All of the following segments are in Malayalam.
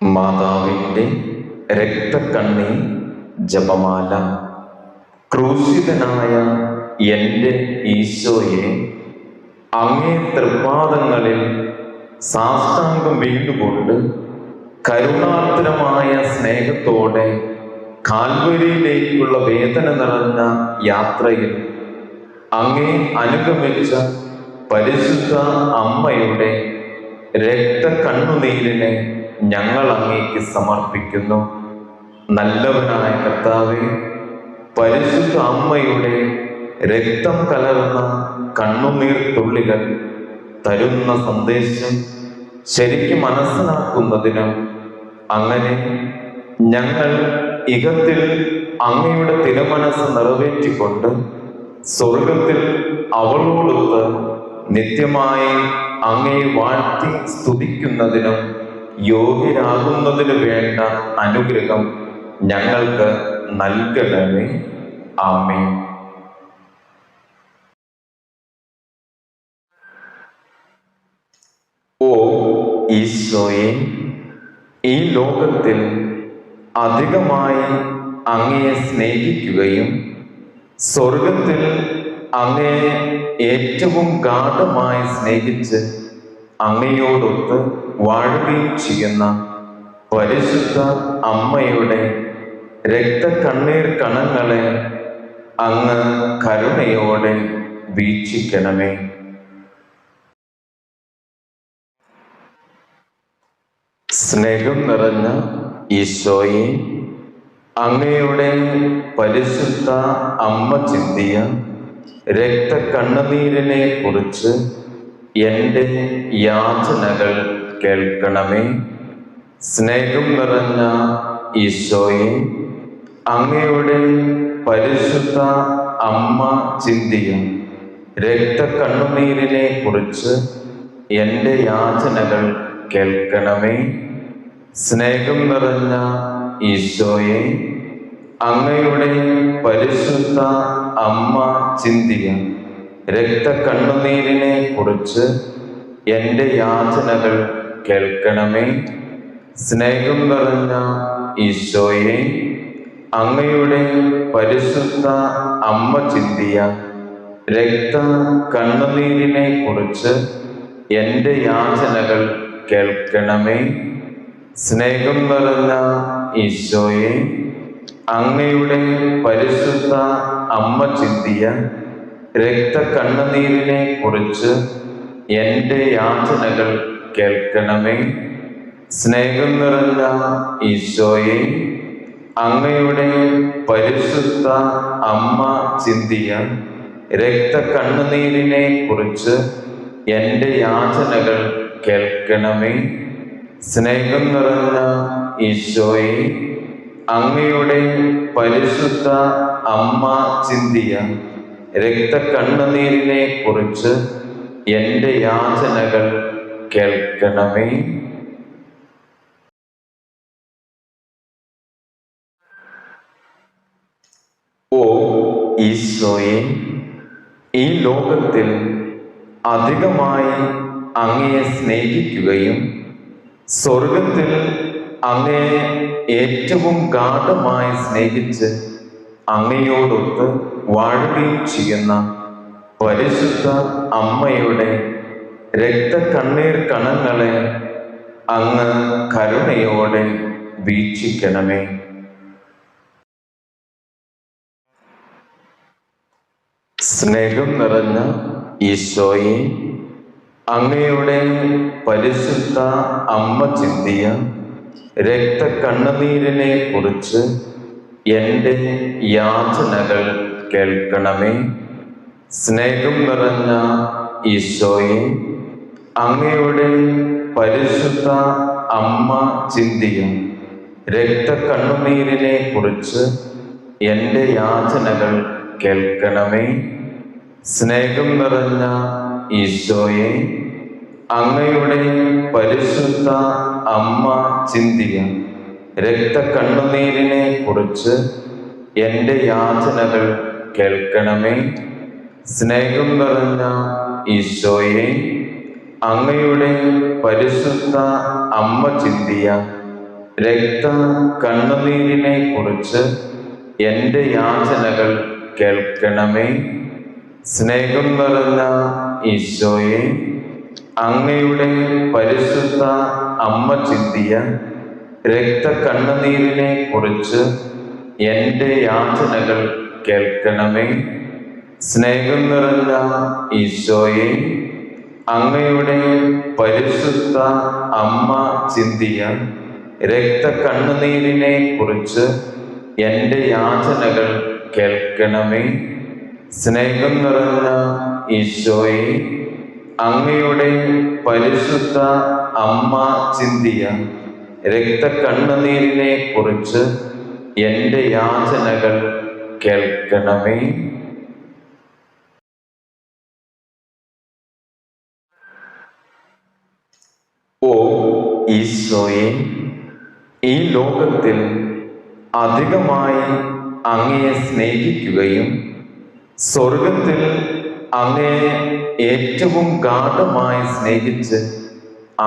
മാതാവിൻ്റെ രക്തക്കണ്ണീർ ജപമാല. ക്രൂശിതനായ എൻ്റെ ഈശോയെ, അങ്ങേ തൃപ്പാദങ്ങളിൽ സാഷ്ടാംഗം വീണ്ടുകൊണ്ട് കരുണാർദ്രമായ സ്നേഹത്തോടെ കാൽവരിയിലേക്കുള്ള വേദന നിറഞ്ഞ യാത്രയിൽ അങ്ങേ അനുഗമിച്ച പരിശുദ്ധ അമ്മയുടെ രക്തക്കണ്ണുനീരിനെ ഞങ്ങൾ അങ്ങേക്ക് സമർപ്പിക്കുന്നു. നല്ലവനായ കർത്താവേ, പരിശുദ്ധ അമ്മയുടെ രക്തം കലർന്ന കണ്ണുനീർ തുള്ളികൾ തരുന്ന സന്ദേശം ശരിക്കും മനസ്സിലാക്കുന്നതിനും അങ്ങനെ ഞങ്ങൾ ഇഹത്തിൽ അങ്ങയുടെ തിരുമനസ് നിറവേറ്റിക്കൊണ്ട് സ്വർഗത്തിൽ അവളോടൊത്ത് നിത്യമായി അങ്ങയെ വാഴ്ത്തി സ്തുതിക്കുന്നതിനും യോഗ്യരാകുന്നതിനു വേണ്ട അനുഗ്രഹം ഞങ്ങൾക്ക് നൽകണമേ. ആമേൻ. ഓ ഈശോയെ, ഈ ലോകത്തിൽ അധികമായി അങ്ങയെ സ്നേഹിക്കുകയും സ്വർഗത്തിൽ അങ്ങയെ ഏറ്റവും ഗാഢമായി സ്നേഹിച്ച് അങ്ങയോടൊത്ത് വാഴുകയും ചെയ്യുന്ന പരിശുദ്ധ അമ്മയുടെ രക്തക്കണ്ണീർ കണങ്ങളെ അങ്ങ് കരുണയോടെ വീക്ഷിക്കണമേ. സ്നേഹം നിറഞ്ഞ ഈശോയെ, അങ്ങയുടെ പരിശുദ്ധ അമ്മ ചിന്തിയ രക്തക്കണ്ണുനീരിനെ കുറിച്ച് എൻ്റെ യാചനകൾ കേൾക്കണമേ. സ്നേഹം നിറഞ്ഞ ഈശോയെ, അങ്ങയുടെ പരിശുദ്ധ അമ്മ ചിന്തിയ രക്തക്കണ്ണുനീരിനെ കുറിച്ച് എൻ്റെ യാചനകൾ കേൾക്കണമേ. സ്നേഹം നിറഞ്ഞ ഈശോയെ, അങ്ങയുടെ പരിശുദ്ധ അമ്മ ചിന്തിയ രക്തക്കണ്ണുനീരിനെ കുറിച്ച് എൻ്റെ യാചനകൾ കേൾക്കണമേ. സ്നേഹം നിറഞ്ഞ ഈശോയെ, അങ്ങയുടെ പരിശുദ്ധ അമ്മ ചിന്തിയ രക്തക്കണ്ണുനീരിനെ കുറിച്ച് എൻ്റെ യാചനകൾ കേൾക്കണമേ. സ്നേഹം നിറഞ്ഞ ഈശോയെ, അങ്ങയുടെ പരിശുദ്ധ അമ്മ ചിന്തിയ രക്തക്കണ്ണുനീരിനെ കുറിച്ച് എൻ്റെ യാചനകൾ കേൾക്കണമേ. സ്നേഹം നിറഞ്ഞ ഈശോയെ, അങ്ങയുടെ പരിശുദ്ധ അമ്മ ചിന്തിയ രക്തക്കണ്ണുനീരിനെ കുറിച്ച് എൻ്റെ യാചനകൾ കേൾക്കണമേ. സ്നേഹം നിറഞ്ഞ ഈശോയെ, അങ്ങയുടെ പരിശുദ്ധ അമ്മ ചിന്തിയ രക്തക്കണ്ണുനീരിനെ കുറിച്ച് എൻ്റെ യാചനകൾ കേൾക്കണമേ. ഓ ഈശോയെ, ഈ ലോകത്തിൽ അധികമായി അങ്ങയെ സ്നേഹിക്കുകയും സ്വർഗത്തിൽ അങ്ങയെ ഏറ്റവും ഗാഢമായി സ്നേഹിച്ച് അങ്ങയോടൊത്ത് വാഴുകയും ചെയ്യുന്ന പരിശുദ്ധ അമ്മയുടെ രക്തക്കണ്ണീർ കണങ്ങളെ അങ്ങ് കരുണയോടെ വീക്ഷിക്കണമേ. സ്നേഹം നിറഞ്ഞ ഈശോയെ, അങ്ങയുടെ പരിശുദ്ധ അമ്മ ചിന്തിയ രക്തക്കണ്ണുനീരിനെ കുറിച്ച് എൻ്റെ യാചനകൾ കേൾക്കണമേ. സ്നേഹം നിറഞ്ഞ ഈശോയെ, അങ്ങയുടെ പരിശുദ്ധ അമ്മ ചിന്തിയ രക്തക്കണ്ണുനീരിനെ കുറിച്ച് എൻ്റെ യാചനകൾ കേൾക്കണമേ. സ്നേഹം നിറഞ്ഞ ഈശോയെ, അങ്ങയുടെ പരിശുദ്ധ അമ്മ ചിന്തിയ രക്തക്കണ്ണുനീരിനെ കുറിച്ച് എൻ്റെ യാചനകൾ കേൾക്കണമേ. സ്നേഹം നിറഞ്ഞ ഈശോയെ, അങ്ങയുടെ പരിശുദ്ധ അമ്മ ചിന്തിയ രക്ത കണ്ണുനീരിനെ കുറിച്ച് എൻ്റെ യാചനകൾ കേൾക്കണമേ. സ്നേഹം നിറഞ്ഞ ഈശോയെ, അങ്ങയുടെ പരിശുദ്ധ അമ്മ ചിന്തിയ രക്ത കണ്ണുനീരിനെ കുറിച്ച് എൻ്റെ യാചനകൾ കേൾക്കണമേ. സ്നേഹം നിറഞ്ഞ ഈശോയെ, അങ്ങയുടെ പരിശുദ്ധ അമ്മ ചിന്തിയ രക്ത കണ്ണുനീരിനെ കുറിച്ച് എൻ്റെ യാചനകൾ കേൾക്കണമേ. സ്നേഹം നിറഞ്ഞ ഈശോയെ, അങ്ങയുടെ പരിശുദ്ധ അമ്മ ചിന്തിയ രക്ത കണ്ണുനീരിനെ കുറിച്ച് എൻ്റെ യാചനകൾ കേൾക്കണമേ. ഓ ഈശോയെ, ഈ ലോകത്തിൽ അധികമായി അങ്ങയെ സ്നേഹിക്കുകയും സ്വർഗത്തിൽ അങ്ങയെ ഏറ്റവും ഗാഢമായി സ്നേഹിച്ച്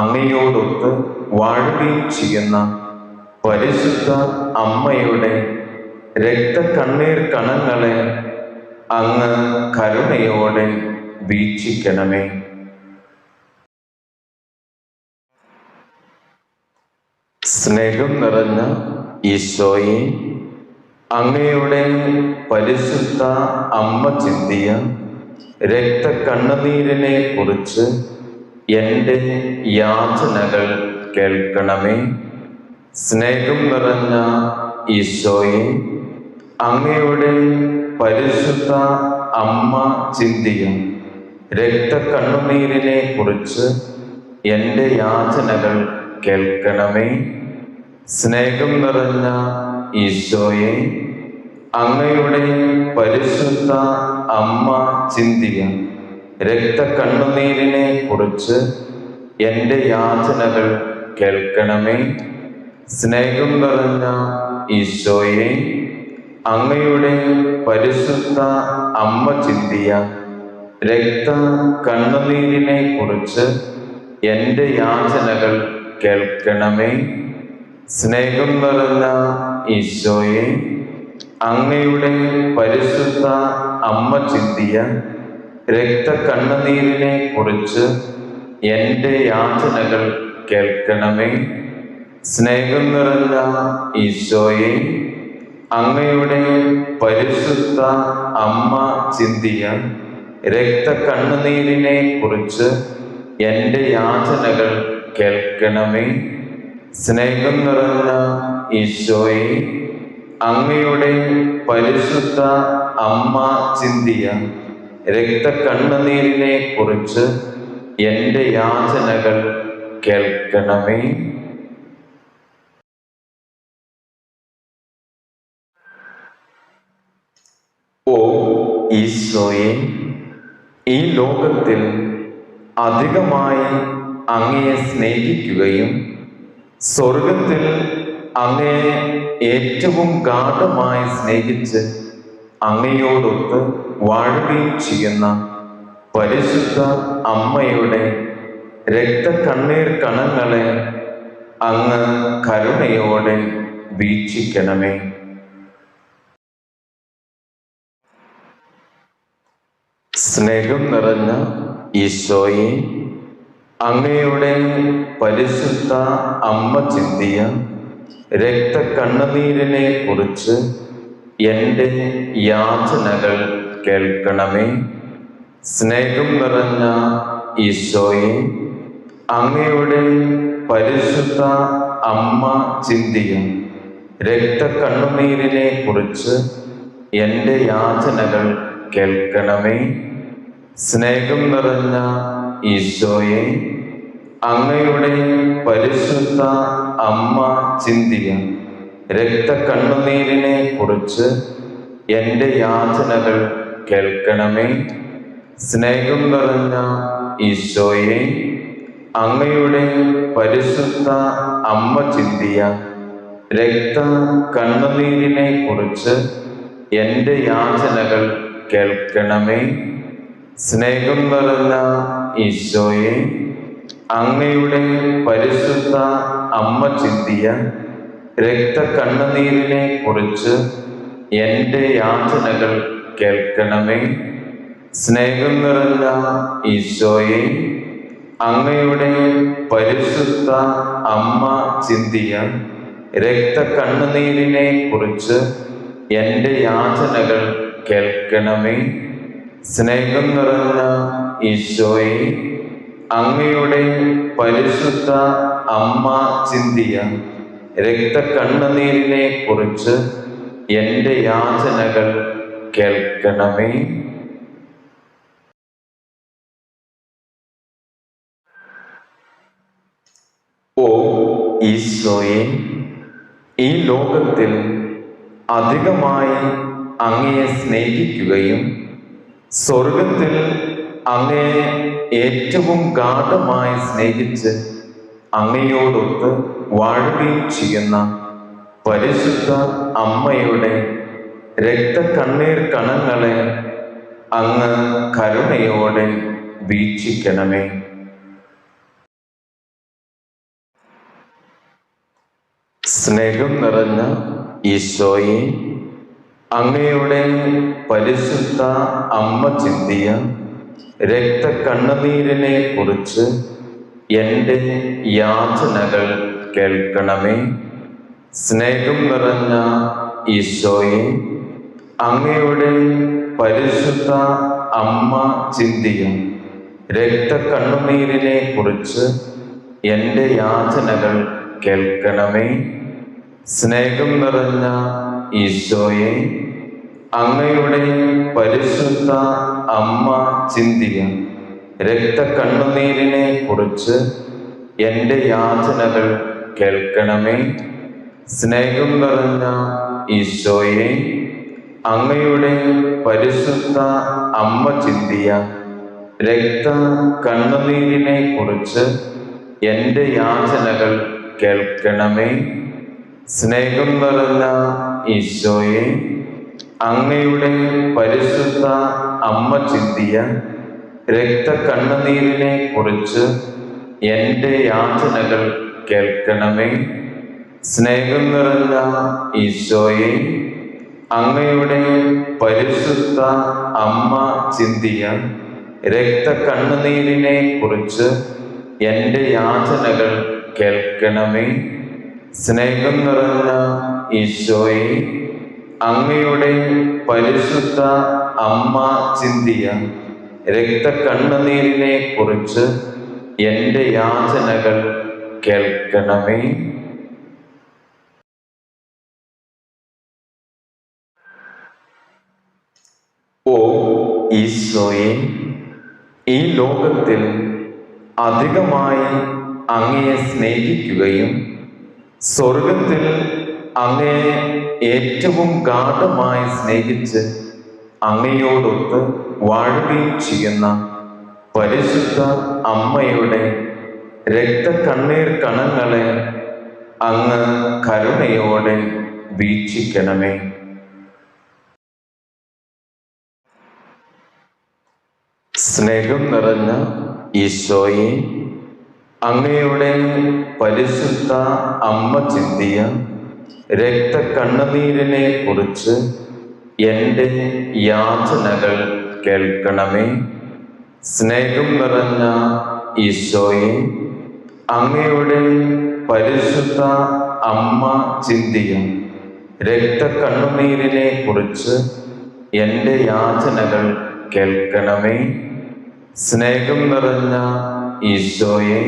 അങ്ങയോടൊത്ത് വാഴുകയും ചെയ്യുന്ന പരിശുദ്ധ അമ്മയുടെ രക്തക്കണ്ണീർ കണങ്ങളെ അങ്ങ് കരുണയോടെ വീക്ഷിക്കണമേ. സ്നേഹം നിറഞ്ഞ ഈശോയെ, അങ്ങയുടെ പരിശുദ്ധ അമ്മ ചിന്തിയ രക്തക്കണ്ണുനീരിനെ കുറിച്ച് എൻ്റെ യാചനകൾ കേൾക്കണമേ. സ്നേഹം നിറഞ്ഞ ഈശോയെ, അങ്ങയുടെ പരിശുദ്ധ അമ്മ ചിന്തിയ രക്തക്കണ്ണുനീരിനെ കുറിച്ച് എൻ്റെ യാചനകൾ കേൾക്കണമേ. സ്നേഹം നിറഞ്ഞ ഈശോയെ, അങ്ങയുടെ പരിശുദ്ധ അമ്മ ചിന്തിയ രക്തക്കണ്ണുനീരിനെ കുറിച്ച് എൻ്റെ യാചനകൾ കേൾക്കണമേ. സ്നേഹം നിറഞ്ഞ ഈശോയെ, അങ്ങയുടെ പരിശുദ്ധ അമ്മ ചിന്തിയ രക്ത കണ്ണുനീരിനെ കുറിച്ച് എൻ്റെ യാചനകൾ കേൾക്കണമേ. സ്നേഹം നിറഞ്ഞ ഈശോയെ, അങ്ങയുടെ പരിശുദ്ധ അമ്മ ചിന്തിയ രക്ത കണ്ണുനീരിനെ കുറിച്ച് എൻ്റെ യാചനകൾ കേൾക്കണമേ. സ്നേഹം നിറഞ്ഞ ഈശോയെ, അങ്ങയുടെ പരിശുദ്ധ അമ്മ ചിന്തിയ രക്ത കണ്ണുനീരിനെ കുറിച്ച് എൻ്റെ യാചനകൾ കേൾക്കണമേ. സ്നേഹം നിറഞ്ഞ ഈശോയെ, അങ്ങയുടെ പരിശുദ്ധ അമ്മ ചിന്തിയ രക്തക്കണ്ണുനീരിനെ കുറിച്ച് എൻ്റെ യാചനകൾ കേൾക്കണമേ. ഓ ഈശോയെ, ഈ ലോകത്തിൽ അധികമായി അങ്ങയെ സ്നേഹിക്കുകയും സ്വർഗത്തിൽ അങ്ങയെ ഏറ്റവും ഗാഢമായി സ്നേഹിച്ച് അങ്ങയോടൊത്ത് വാഴുകയും ചെയ്യുന്ന പരിശുദ്ധ അമ്മയുടെ രക്തക്കണ്ണീർ കണങ്ങളെ അങ്ങ് കരുണയോടെ വീക്ഷിക്കണമേ. സ്നേഹം നിറഞ്ഞ ഈശോയെ, അങ്ങയുടെ പരിശുദ്ധ അമ്മ ചിന്തിയ രക്തക്കണ്ണുനീരിനെ കുറിച്ച് എൻ്റെ യാചനകൾ കേൾക്കണമേ. സ്നേഹം നിറഞ്ഞ ഈശോയെ, അങ്ങയുടെ പരിശുദ്ധ അമ്മ ചിന്തിയ രക്തക്കണ്ണുനീരിനെ കുറിച്ച് എൻ്റെ യാചനകൾ കേൾക്കണമേ. സ്നേഹം നിറഞ്ഞ ഈശോയെ, അങ്ങയുടെ പരിശുദ്ധ അമ്മ ചിന്തിയ രക്തക്കണ്ണുനീരിനെ കുറിച്ച് എൻ്റെ യാചനകൾ കേൾക്കണമേ. സ്നേഹം നിറഞ്ഞ ഈശോയെ, അങ്ങയുടെ പരിശുദ്ധ അമ്മ ചിന്തിയ രക്തക്കണ്ണുനീരിനെ കുറിച്ച് എൻ്റെ യാചനകൾ കേൾക്കണമേ. സ്നേഹം നിറഞ്ഞ ഈശോയെ, അങ്ങയുടെ പരിശുദ്ധ അമ്മ ചിന്തിയ രക്തക്കണ്ണുനീരിനെ കുറിച്ച് എൻ്റെ യാചനകൾ കേൾക്കണമേ. സ്നേഹം നിറഞ്ഞ ഈശോയെ, അങ്ങയുടെ പരിശുദ്ധ അമ്മ ചിന്തിയ രക്തക്കണ്ണുനീരിനെ കുറിച്ച് എൻ്റെ യാചനകൾ കേൾക്കണമേ. സ്നേഹം നിറഞ്ഞ ഈശോയെ, അങ്ങയുടെ പരിശുദ്ധ അമ്മ ചിന്തിയ രക്തക്കണ്ണുനീരിനെ കുറിച്ച് എൻ്റെ യാചനകൾ കേൾക്കണമേ. ഓ ഈശോയെ, ഈ ലോകത്തിൽ അധികമായി അങ്ങയെ സ്നേഹിക്കുകയും സ്വർഗത്തിൽ അങ്ങയെ ഏറ്റവും ഗാഢമായി സ്നേഹിച്ച് അങ്ങയോടൊത്ത് വാഴുകയും ചെയ്യുന്ന പരിശുദ്ധ അമ്മയുടെ രക്തക്കണ്ണീർ കണങ്ങളെ അങ്ങ് കരുണയോടെ വീക്ഷിക്കണമേ. സ്നേഹം നിറഞ്ഞ ഈശോയെ, അങ്ങയുടെ പരിശുദ്ധ അമ്മ ചിന്തിയ രക്തക്കണ്ണുനീരിനെ കുറിച്ച് എൻ്റെ യാചനകൾ കേൾക്കണമേ. സ്നേഹം നിറഞ്ഞ ഈശോയെ, അങ്ങയുടെ പരിശുദ്ധ അമ്മ ചിന്തിയ രക്തക്കണ്ണുനീരിനെ കുറിച്ച് എൻ്റെ യാചനകൾ കേൾക്കണമേ. സ്നേഹം നിറഞ്ഞ ഈശോയെ, അങ്ങയുടെ പരിശുദ്ധ അമ്മ ചിന്തിയ രക്തക്കണ്ണുനീരിനെ കുറിച്ച് എൻ്റെ യാചനകൾ കേൾക്കണമേ. സ്നേഹം നിറഞ്ഞ ഈശോയെ, അങ്ങയുടെ പരിശുദ്ധ അമ്മ ചിന്തിയ രക്തക്കണ്ണുനീരിനെ കുറിച്ച് എൻ്റെ യാചനകൾ കേൾക്കണമേ. സ്നേഹം നിറഞ്ഞ ഈശോയെ, അങ്ങയുടെ പരിശുദ്ധ അമ്മ ചിന്തിയ രക്തക്കണ്ണുനീരിനെ കുറിച്ച് എൻ്റെ യാചനകൾ കേൾക്കണമേ. സ്നേഹം നിറഞ്ഞ ഈശോയെ, അങ്ങയുടെ പരിശുദ്ധ അമ്മ ചിന്തിയ രക്തക്കണ്ണുനീരിനെ കുറിച്ച് എൻ്റെ യാചനകൾ കേൾക്കണമേ. സ്നേഹം നിറഞ്ഞ ഈശോയെ, അങ്ങയുടെ പരിശുദ്ധ അമ്മ ചിന്തിയ രക്തക്കണ്ണുനീരിനെ കുറിച്ച് എൻ്റെ യാചനകൾ കേൾക്കണമേ. ഓ ഈശോയെ, ഈ ലോകത്തിൽ അധികമായി അങ്ങയെ സ്നേഹിക്കുകയും സ്വർഗത്തിൽ അങ്ങയെ ഏറ്റവും ഗാഢമായി സ്നേഹിച്ച് അങ്ങയോടൊത്ത് വാഴുകയും ചെയ്യുന്ന പരിശുദ്ധ അമ്മയുടെ രക്തക്കണ്ണീർ കണങ്ങളെ അങ്ങ് കരുണയോടെ വീക്ഷിക്കണമേ. സ്നേഹം നിറഞ്ഞ ഈശോയെ, അങ്ങയുടെ പരിശുദ്ധ അമ്മ ചിന്തിയ രക്തക്കണ്ണുനീരിനെ കുറിച്ച് എൻ്റെ യാചനകൾ കേൾക്കണമേ. സ്നേഹം നിറഞ്ഞ ഈശോയെ, അങ്ങയുടെ പരിശുദ്ധ അമ്മ ചിന്തിയ രക്തക്കണ്ണുനീരിനെ കുറിച്ച് എൻ്റെ യാചനകൾ കേൾക്കണമേ. സ്നേഹം നിറഞ്ഞ ഈശോയെ,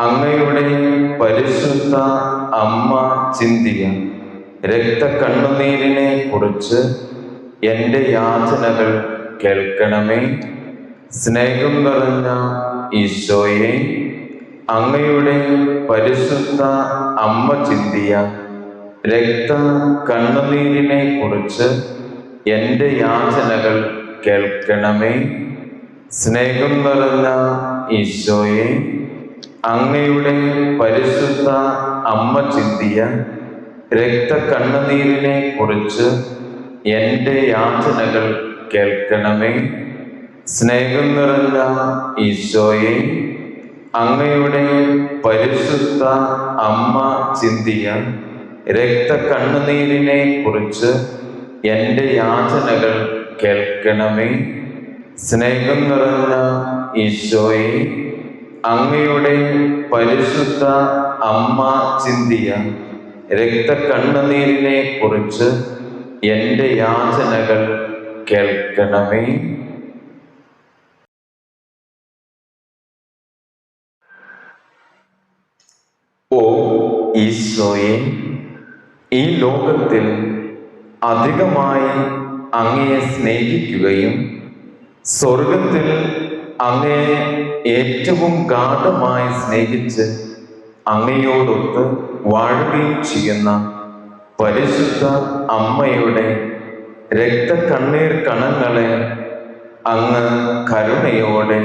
അങ്ങയുടെ പരിശുദ്ധ അമ്മ ചിന്തിയ രക്തക്കണ്ണുനീരിനെ കുറിച്ച് എൻ്റെ യാചനകൾ കേൾക്കണമേ. സ്നേഹം നിറഞ്ഞ ഈശോയെ, അങ്ങയുടെ പരിശുദ്ധ അമ്മ ചിന്തിയ രക്തക്കണ്ണുനീരിനെ കുറിച്ച് എൻ്റെ യാചനകൾ കേൾക്കണമേ. സ്നേഹം നിറഞ്ഞ ഈശോയെ, അങ്ങയുടെ പരിശുദ്ധ അമ്മ ചിന്തിയ രക്തക്കണ്ണുനീരിനെ കുറിച്ച് എൻ്റെ യാചനകൾ കേൾക്കണമേ. സ്നേഹം നിറഞ്ഞ ഈശോയെ, അങ്ങയുടെ പരിശുദ്ധ അമ്മ ചിന്തിയ രക്തക്കണ്ണുനീരിനെ കുറിച്ച് എൻ്റെ യാചനകൾ കേൾക്കണമേ. സ്നേഹം നിറഞ്ഞ ഈശോയെ, അങ്ങയുടെ പരിശുദ്ധ അമ്മ ചിന്തിയ രക്തക്കണ്ണുനീരിനെ കുറിച്ച് എൻ്റെ യാചനകൾ കേൾക്കണമേ. ഓ ഈശോയെ, ഈ ലോകത്തിൽ അധികമായി അങ്ങയെ സ്നേഹിക്കുകയും സ്വർഗത്തിൽ അങ്ങയെ ഏറ്റവും ഗാഢമായി സ്നേഹിച്ച് അങ്ങയോടൊത്ത് വാഴുകയും ചെയ്യുന്ന പരിശുദ്ധ അമ്മയുടെ രക്തക്കണ്ണീർ കണങ്ങളെ അങ്ങ് കരുണയോടെ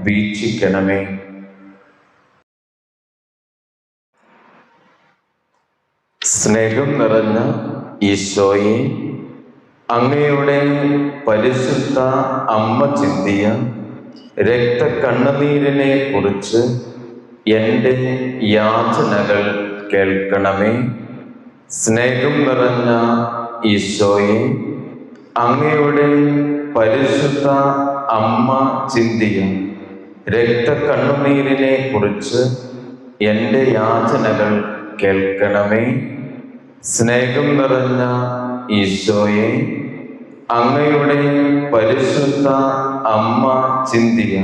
വീക്ഷിക്കണമേ. സ്നേഹം നിറഞ്ഞ ഈശോയെ, അങ്ങയുടെ പരിശുദ്ധ അമ്മ ചിന്തിയ രക്തക്കണ്ണുനീരിനെ കുറിച്ച് എൻ്റെ യാചനകൾ കേൾക്കണമേ. സ്നേഹം നിറഞ്ഞ ഈശോയെ, അങ്ങയുടെ പരിശുദ്ധ അമ്മ ചിന്തിയ രക്തക്കണ്ണുനീരിനെ കുറിച്ച് എൻ്റെ യാചനകൾ കേൾക്കണമേ. സ്നേഹം നിറഞ്ഞ ഈശോയെ, അങ്ങയുടെ പരിശുദ്ധ അമ്മ ചിന്തിയ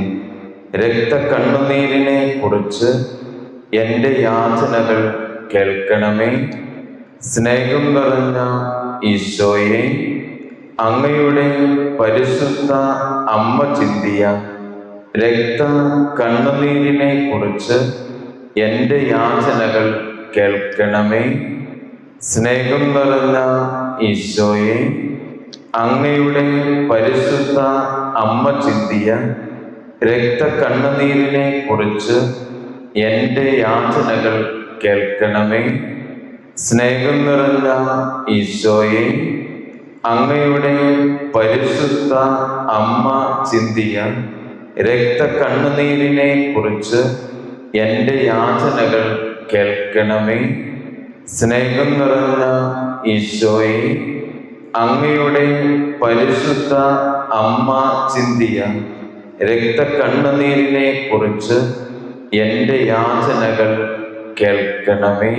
രക്തക്കണ്ണുനീരിനെ കുറിച്ച് എൻ്റെ യാചനകൾ കേൾക്കണമേ. സ്നേഹം നിറഞ്ഞ ഈശോയെ, അങ്ങയുടെ പരിശുദ്ധ അമ്മ ചിന്തിയ രക്തക്കണ്ണുനീരിനെ കുറിച്ച് എൻ്റെ യാചനകൾ കേൾക്കണമേ. സ്നേഹം നിറഞ്ഞ ഈശോയെ, അങ്ങയുടെ പരിശുദ്ധ അമ്മ ചിന്തിയ രക്തക്കണ്ണുനീരിനെ കുറിച്ച് എൻ്റെ യാചനകൾ കേൾക്കണമേ. സ്നേഹം നിറഞ്ഞ ഈശോയെ, അങ്ങയുടെ പരിശുദ്ധ അമ്മ ചിന്തിയ രക്തക്കണ്ണുനീരിനെ കുറിച്ച് എൻ്റെ യാചനകൾ കേൾക്കണമേ. സ്നേഹം നിറഞ്ഞ ഈശോയെ, അങ്ങയുടെ പരിശുദ്ധ അമ്മ ചിന്തിയ രക്തക്കണ്ണുനീരിനെ കുറിച്ച് എൻ്റെ യാചനകൾ കേൾക്കണമേ.